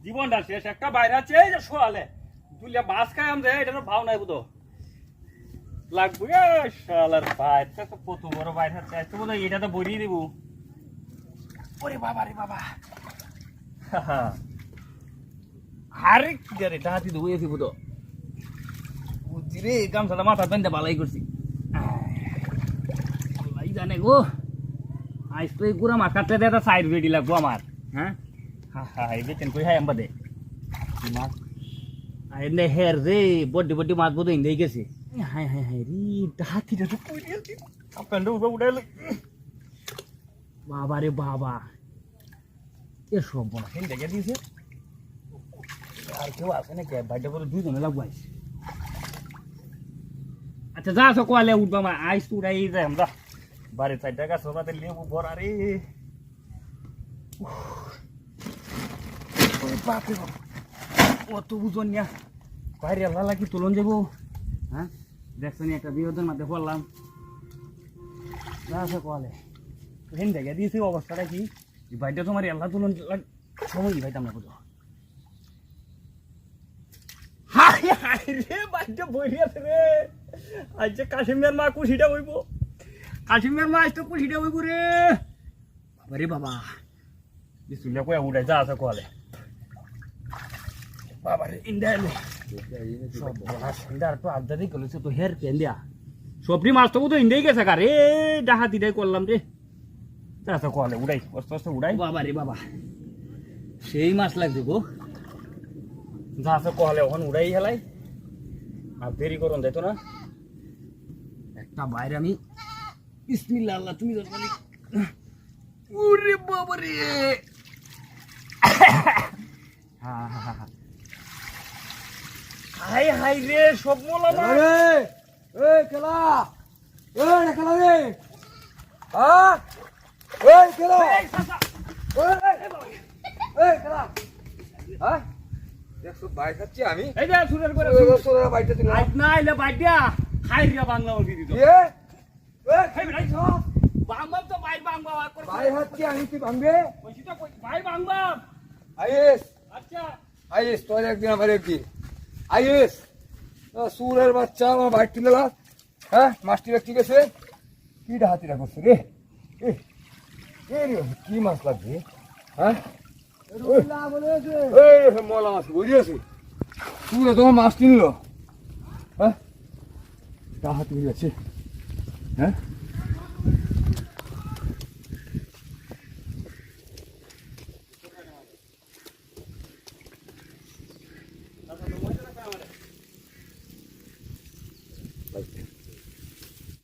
জীবনটা শেষ একটা বাইরে আছে এই যে শোয়ালে দুলিয়া মাছ খাই আমি এটা ভাও নাই বুঝো লাগবে শালার বাইরটা তো কত বড় বাইর আছে আজকে বোধ হয় এটা তো বড়িয়ে দেবো ওরে বাবা রে বাবা আরে কি রে টাহাতি দেবো এসে বুঝো বুঝছি রে গামছাটা মাথা পেনতে ভালোই করছি ভাই জানে গো আজ তো এই গুড়া মাছ কাটলে একটা সাইড বেডি লাগবো আমার হ্যাঁ এই বেচেন কই হাই আম্বা দে মাছ আইনে হের রে বড্ডি বড্ডি মাছ বোধ ইন্দেই গেছে হাই হাই হাই রে ডাহাতিটা তো কই গেছে আপেন্ডে উড়াইলে বাবা রে বাবা এ সব বনা হেন দেখে দিয়েছে আর কেউ আছে নাকি ভাইটা বলে দুজনে লাগবো আইস আচ্ছা যা সকালে উঠবা মা আইস তো উড়াই যায় আমরা বাড়ি 4 টাকা সবাতে লেবু ভরা রে বাপরে বাপ অত বুঝন না বাইরে আল্লাহ লাগি তুলন যাবো হ্যাঁ দেখছেন একটা বিনোদন মাঝে পড়লাম যা কলে হেন জায়গা দিয়েছি অবস্থাটা কি বাইরটা তোমার আল্লাহ তুলন সময় কি ভাইতাম না বুঝো হাই হাই রে বাইরটা বই আছে রে আজ যে কাশিমের মা কুশিটা বইব কাশিমের মা আজ তো কুশিটা বইব রে বাবা রে বাবা বিসুলিয়া কয়া উড়াই যা আছে কলে বাবা রে ইন্ডাইলে সব বলা সুন্দর তো আদাদি কলেছে তো হের পেন দিয়া সবরি মাছ তো ইন্ডাই গেছে কার রে ডাহাতিটাই করলাম রে আচ্ছা কলে উড়াই আস্তে আস্তে উড়াই বাবা রে বাবা সেই মাছ লাগছে গো যা আছে কলে ওখানে উড়াই হেলাই আর দেরি করুন যাইতো না একটা বাইরে আমি বিসমিল্লাহ আল্লাহ তুমি জানি ওরে বাবা রে হ্যাঁ হ্যাঁ হ্যাঁ হাই হাই রে সব মোলা না রে এই খেলা এই খেলা রে হ্যাঁ এই খেলা এই সাসা এই খেলা হ্যাঁ 122 খাচ্ছি আমি এই যে সুরের করে সোরা বাইটা দিলা আজ না আইলে বাইটা খাই রে বাংলা ওদি দিত এ এই খাই বেড়াই তো বাংবা তো ভাই বাংবা করে ভাই খাচ্ছি আমি কি ভাঙবে কইছি তো ভাই বাংবা আইএস আচ্ছা আইএস তোর একদিন আমার একদিন আইএস সুরের বাচ্চা আমার বাইট তুলেলা হ্যাঁ মাছটিরা ঠিক আছে কি ডাহাতিরা করছে রে এ রে কি মাছ লাগবে হ্যাঁ মলা মাছ বুঝি আছে সুরে তোমার মাছ কিনল হ্যাঁ ডাহাতি হয়ে যাচ্ছে হ্যাঁ like